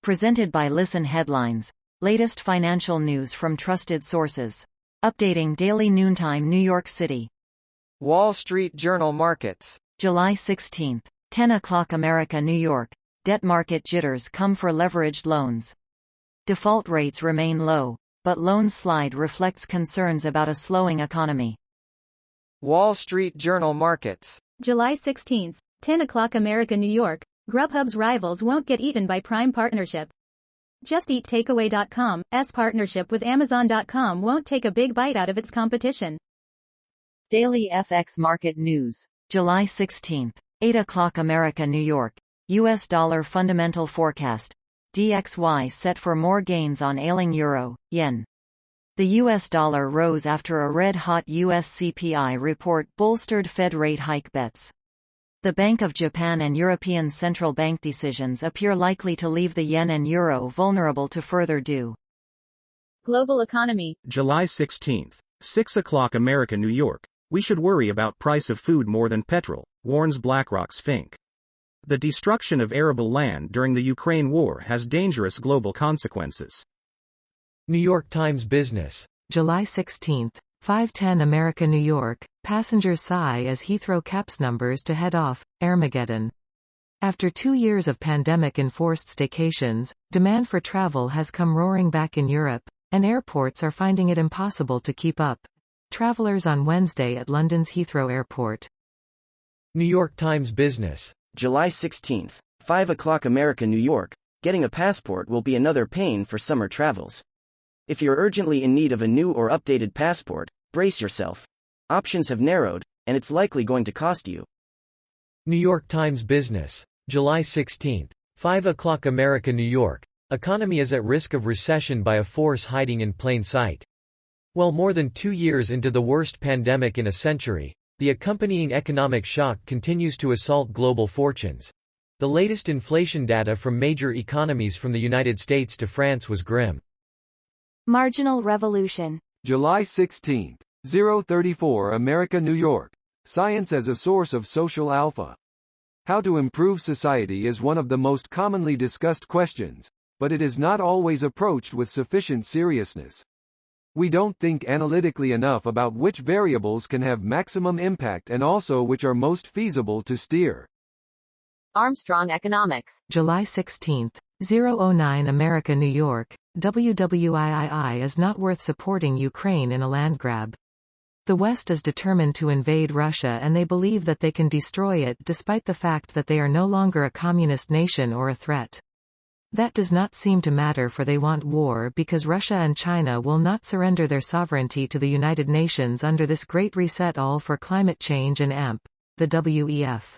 Presented by Listen Headlines. Latest financial news from trusted sources. Updating daily noontime New York City. Wall Street Journal Markets. July 16. 10 o'clock America, New York. Debt market jitters come for leveraged loans. Default rates remain low, but loan slide reflects concerns about a slowing economy. Wall Street Journal Markets. July 16. 10 o'clock America, New York. Grubhub's rivals won't get eaten by Prime partnership. JustEatTakeaway.com's partnership with Amazon.com won't take a big bite out of its competition. Daily FX Market News. July 16. 8 o'clock America, New York. US dollar fundamental forecast. DXY set for more gains on ailing euro, yen. The US dollar rose after a red-hot US CPI report bolstered Fed rate hike bets. The Bank of Japan and European Central Bank decisions appear likely to leave the yen and euro vulnerable to further do. Global economy. July 16. 6 o'clock America, New York. We should worry about price of food more than petrol, warns BlackRock's Fink. The destruction of arable land during the Ukraine war has dangerous global consequences. New York Times Business. July 16. 5:10 America, New York. Passengers sigh as Heathrow caps numbers to head off, Airmageddon. After 2 years of pandemic-enforced staycations, demand for travel has come roaring back in Europe, and airports are finding it impossible to keep up. Travelers on Wednesday at London's Heathrow Airport. New York Times Business. July 16. 5 o'clock America, New York. Getting a passport will be another pain for summer travels. If you're urgently in need of a new or updated passport, brace yourself. Options have narrowed, and it's likely going to cost you. New York Times Business. July 16. 5 o'clock America, New York. Economy is at risk of recession by a force hiding in plain sight. Well, more than 2 years into the worst pandemic in a century, the accompanying economic shock continues to assault global fortunes. The latest inflation data from major economies from the United States to France was grim. Marginal Revolution. July 16. 034 America, New York. Science as a source of social alpha. How to improve society is one of the most commonly discussed questions, but it is not always approached with sufficient seriousness. We don't think analytically enough about which variables can have maximum impact and also which are most feasible to steer. Armstrong Economics. July 16. 009 America, New York. WWII is not worth supporting Ukraine in a land grab. The West is determined to invade Russia and they believe that they can destroy it despite the fact that they are no longer a communist nation or a threat. That does not seem to matter, for they want war because Russia and China will not surrender their sovereignty to the United Nations under this Great Reset, all for climate change and AMP, the WEF.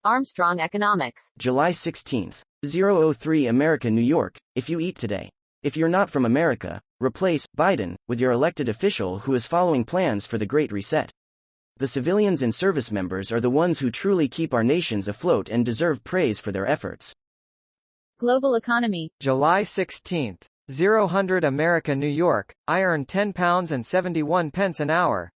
Armstrong Economics. July 16. 003 America, New York. If you eat today. If you're not from America, replace Biden with your elected official who is following plans for the Great Reset. The civilians and service members are the ones who truly keep our nations afloat and deserve praise for their efforts. Global economy. July 16. 000 America, New York. I earn £10.71 an hour.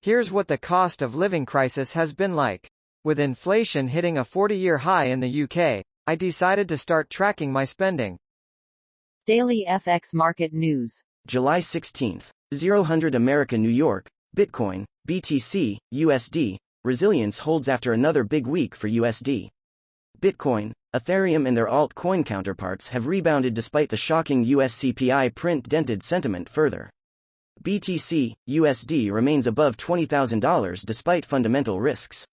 Here's what the cost of living crisis has been like. With inflation hitting a 40-year high in the UK, I decided to start tracking my spending. Daily FX Market News. July 16. 000 America, New York. Bitcoin, BTC, USD. Resilience holds after another big week for USD. Bitcoin, Ethereum and their altcoin counterparts have rebounded despite the shocking US CPI print dented sentiment further. BTC, USD remains above $20,000 despite fundamental risks.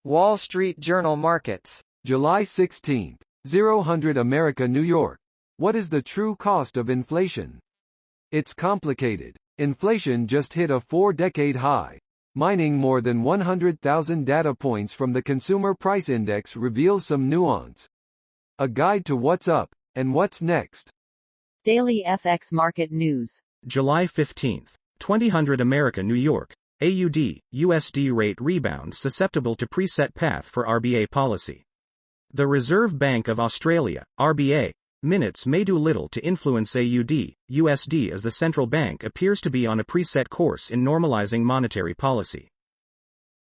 Wall Street Journal Markets. July 16. 000 America, New York. What is the true cost of inflation? It's complicated. Inflation just hit a 4-decade high. Mining more than 100,000 data points from the Consumer Price Index reveals some nuance. A guide to what's up and what's next. Daily FX Market News. July 15. 2000 America, New York. AUD, USD rate rebound susceptible to preset path for RBA policy. The Reserve Bank of Australia, RBA, minutes may do little to influence AUD, USD as the central bank appears to be on a preset course in normalizing monetary policy.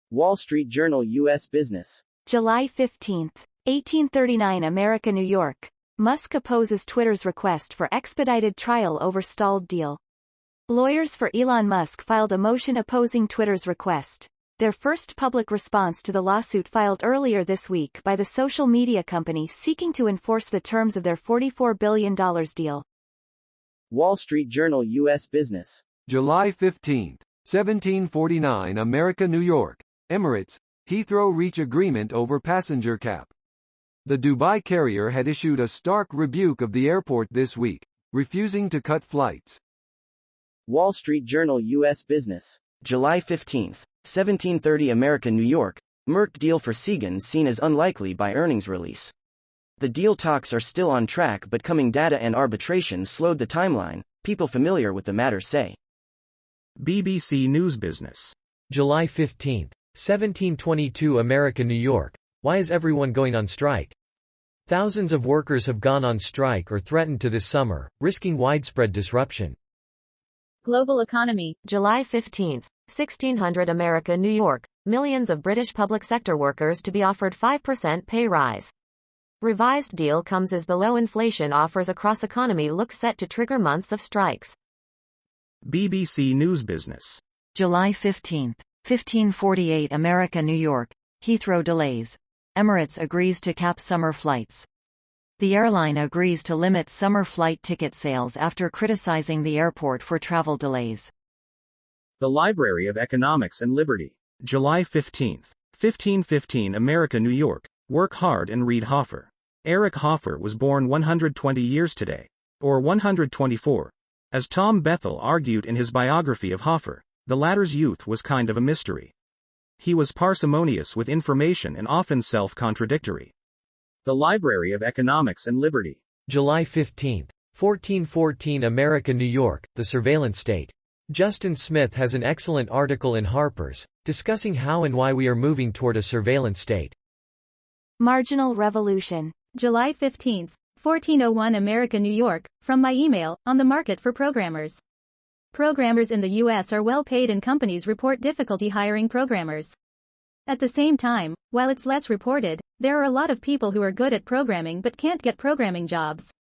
Wall Street Journal US Business. July 15. 1839 America, New York. Musk opposes Twitter's request for expedited trial over stalled deal. Lawyers for Elon Musk filed a motion opposing Twitter's request. Their first public response to the lawsuit filed earlier this week by the social media company seeking to enforce the terms of their $44 billion deal. Wall Street Journal U.S. Business. July 15, 1749 America New York, Emirates, Heathrow reach agreement over passenger cap. The Dubai carrier had issued a stark rebuke of the airport this week, refusing to cut flights. Wall Street Journal U.S. Business. July 15, 1730 America New York, Merck deal for Sigh seen as unlikely by earnings release. The deal talks are still on track, but coming data and arbitration slowed the timeline, people familiar with the matter say. BBC News Business. July 15, 1722 America New York. Why is everyone going on strike? Thousands of workers have gone on strike or threatened to this summer, risking widespread disruption. Global economy. July 15, 1600 America New York. Millions of British public sector workers to be offered 5% pay rise. Revised deal comes as below inflation offers across economy look set to trigger months of strikes. BBC News Business. July 15, 1548 America New York. Heathrow delays. Emirates agrees to cap summer flights. The airline agrees to limit summer flight ticket sales after criticizing the airport for travel delays. The Library of Economics and Liberty. July 15, 1515 America New York. Work hard and read Hoffer. Eric Hoffer was born 120 years today, or 124. As Tom Bethel argued in his biography of Hoffer, the latter's youth was kind of a mystery. He was parsimonious with information and often self-contradictory. The Library of Economics and Liberty. July 15, 1414 America New York, the surveillance state. Justin Smith has an excellent article in Harper's, discussing how and why we are moving toward a surveillance state. Marginal revolution. July 15, 1401 America New York. From my email, on the market for programmers. Programmers in the U.S. are well paid and companies report difficulty hiring programmers. At the same time, while it's less reported, there are a lot of people who are good at programming but can't get programming jobs.